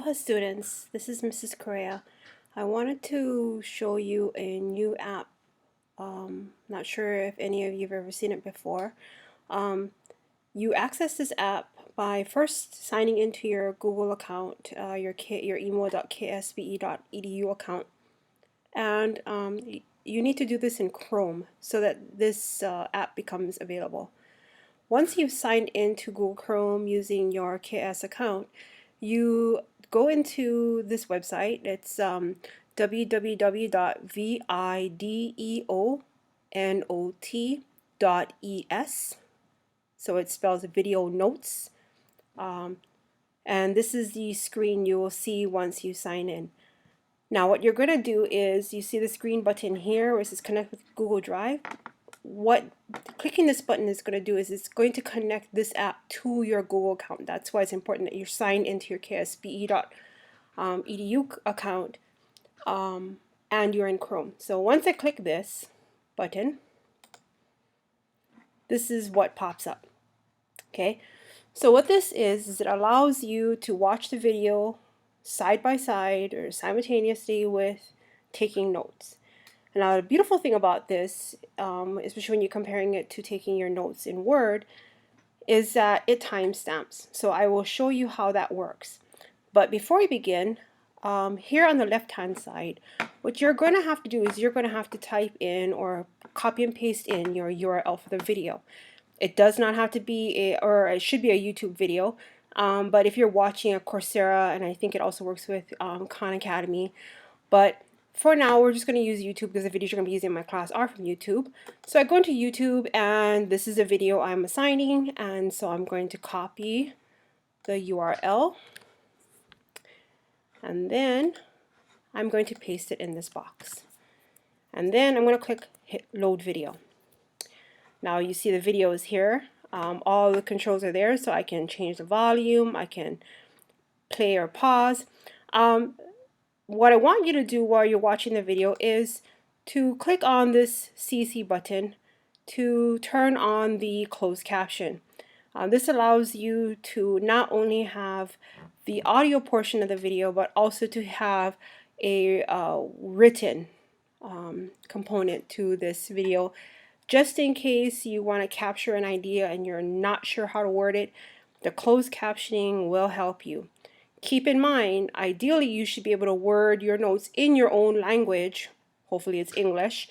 Aloha students, this is Mrs. Correiaʻs. I wanted to show you a new app. Not sure if any of you have ever seen it before. You access this app by first signing into your Google account, your emo.ksbe.edu account, and you need to do this in Chrome so that this app becomes available. Once you've signed into Google Chrome using your KS account, you go into this website. It's www.videonot.es. So it spells video notes. And this is the screen you will see once you sign in. Now what you're going to do is, you see this green button here where it says connect with Google Drive. What clicking this button is going to do is it's going to connect this app to your Google account. That's why it's important that you're signed into your ksbe.edu account and you're in Chrome. So once I click this button, this is what pops up. Okay, so what this is it allows you to watch the video side by side or simultaneously with taking notes. Now the beautiful thing about this, especially when you're comparing it to taking your notes in Word, is that it timestamps. So I will show you how that works. But before we begin, here on the left hand side, what you're going to have to do is you're going to have to type in or copy and paste in your URL for the video. It does not have to be or it should be a YouTube video, but if you're watching a Coursera, and I think it also works with Khan Academy, but for now, we're just going to use YouTube because the videos you're going to be using in my class are from YouTube. So I go into YouTube, and this is a video I'm assigning, and so I'm going to copy the URL, and then I'm going to paste it in this box. And then I'm going to click hit load video. Now you see the video is here. All the controls are there, so I can change the volume, I can play or pause. What I want you to do while you're watching the video is to click on this CC button to turn on the closed caption. This allows you to not only have the audio portion of the video, but also to have a written component to this video, just in case you want to capture an idea and you're not sure how to word it. The closed captioning will help you. Keep in mind, ideally you should be able to word your notes in your own language. Hopefully it's English.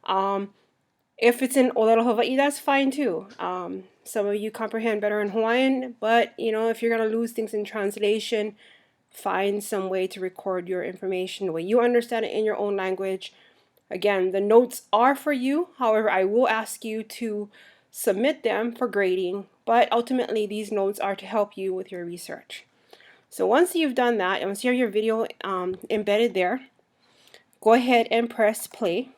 If it's in Olelo Hawaii, that's fine too. Some of you comprehend better in Hawaiian, but if you're going to lose things in translation, find some way to record your information the way you understand it in your own language. Again, the notes are for you. However, I will ask you to submit them for grading, but ultimately these notes are to help you with your research. So once you've done that, and once you have your video embedded there, go ahead and press play.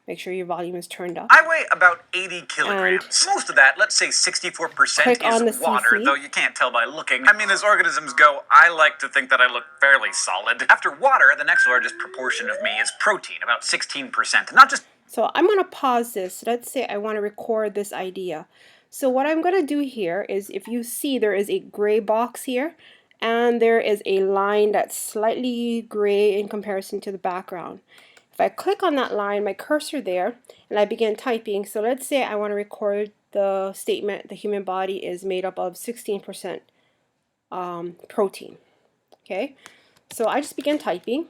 Make sure your volume is turned up. I weigh about 80 kilograms. Most of that, let's say 64%, is water, CC. though you can't tell by looking. I mean, as organisms go, I like to think that I look fairly solid. After water, the next largest proportion of me is protein, about 16%. Not just... So I'm going to pause this. Let's say I want to record this idea. So what I'm going to do here is, if you see, there is a gray box here, and there is a line that's slightly gray in comparison to the background. If I click on that line, my cursor there, and I begin typing, so let's say I want to record the statement, the human body is made up of 16% protein. Okay, so I just begin typing.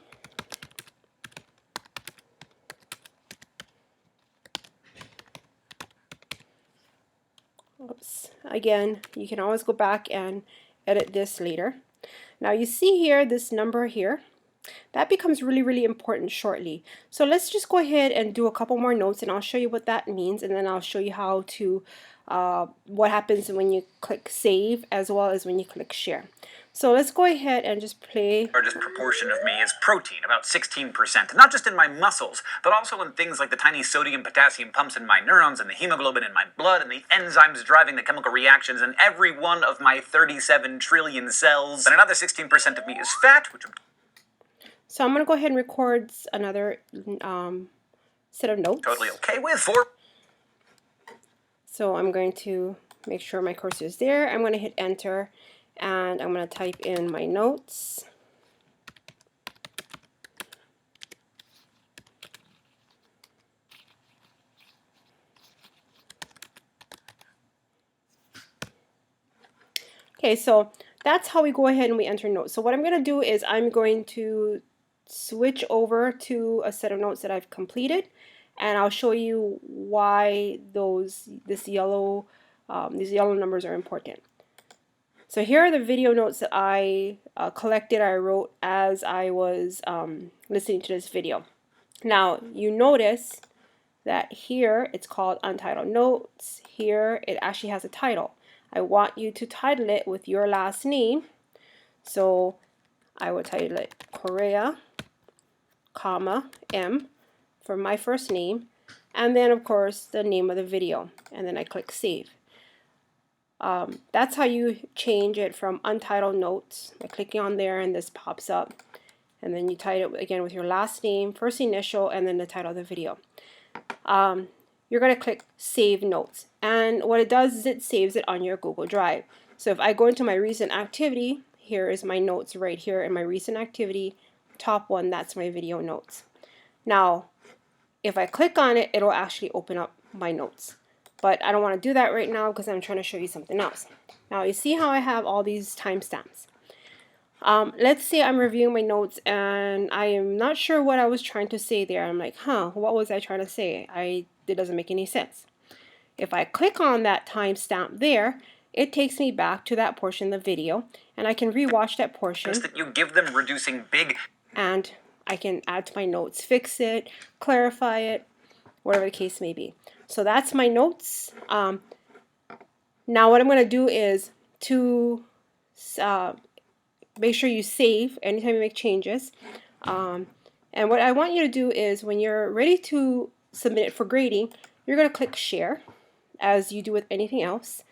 Oops. Again, you can always go back and edit this later. Now you see here this number here. That becomes really, really important shortly. So let's just go ahead and do a couple more notes, and I'll show you what that means, and then I'll show you how to what happens when you click save as well as when you click share. So let's go ahead and just play. The largest proportion of me is protein, about 16%. Not just in my muscles, but also in things like the tiny sodium potassium pumps in my neurons, and the hemoglobin in my blood, and the enzymes driving the chemical reactions in every one of my 37 trillion cells. And another 16% of me is fat, which... So I'm going to go ahead and record another set of notes. Totally okay with. So I'm going to make sure my cursor is there. I'm going to hit enter, and I'm going to type in my notes. Okay, so that's how we go ahead and we enter notes. So what I'm going to do is I'm going to switch over to a set of notes that I've completed, and I'll show you why these yellow numbers are important. So here are the video notes that I collected, I wrote as I was listening to this video. Now you notice that here it's called Untitled Notes. Here it actually has a title. I want you to title it with your last name. So I will title it Correiaʻ, comma, M for my first name, and then of course the name of the video, and then I click save. That's how you change it from Untitled Notes by clicking on there, and this pops up, and then you title it again with your last name, first initial, and then the title of the video. You're going to click Save Notes, and what it does is it saves it on your Google Drive. So if I go into my recent activity, here is my notes right here in my recent activity, top one, that's my video notes. Now if I click on it, it'll actually open up my notes, but I don't want to do that right now because I'm trying to show you something else. Now you see how I have all these timestamps. Let's say I'm reviewing my notes and I am not sure what I was trying to say there. I'm like, what was I trying to say? It doesn't make any sense. If I click on that timestamp there, it takes me back to that portion of the video, and I can rewatch that portion. That you give them reducing big. And I can add to my notes, fix it, clarify it, whatever the case may be. So that's my notes. Now what I'm going to do is to make sure you save anytime you make changes. And what I want you to do is when you're ready to submit it for grading, you're going to click share as you do with anything else.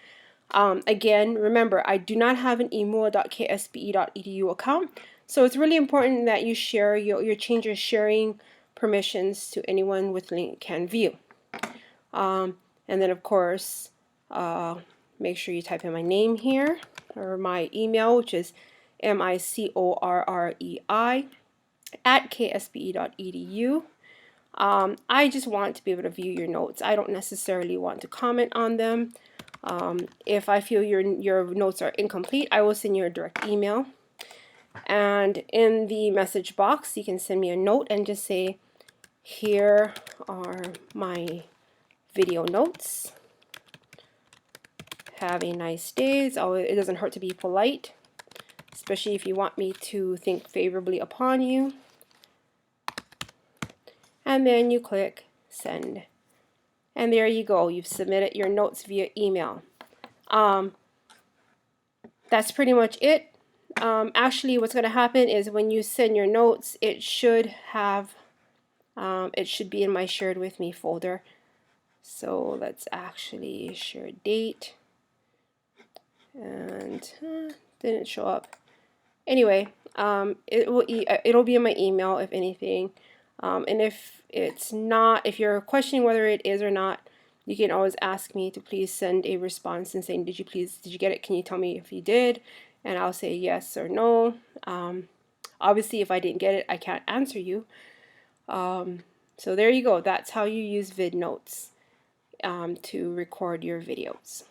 Again, remember, I do not have an emo.ksbe.edu account, so it's really important that you share your changes, sharing permissions to anyone with link can view. And then of course, make sure you type in my name here, or my email, which is MICORREI@ksbe.edu. I just want to be able to view your notes. I don't necessarily want to comment on them. If I feel your notes are incomplete, I will send you a direct email. And in the message box, you can send me a note and just say, here are my video notes. Have a nice day. It doesn't hurt to be polite, especially if you want me to think favorably upon you. And then you click send. And there you go. You've submitted your notes via email. That's pretty much it. Actually, what's going to happen is when you send your notes, it should be in my shared with me folder. So let's actually share date, and didn't show up. Anyway, it'll be in my email if anything. And if it's not, if you're questioning whether it is or not, you can always ask me to please send a response and saying, did you get it? Can you tell me if you did? And I'll say yes or no. Obviously, if I didn't get it, I can't answer you. So there you go. That's how you use VidNotes to record your videos.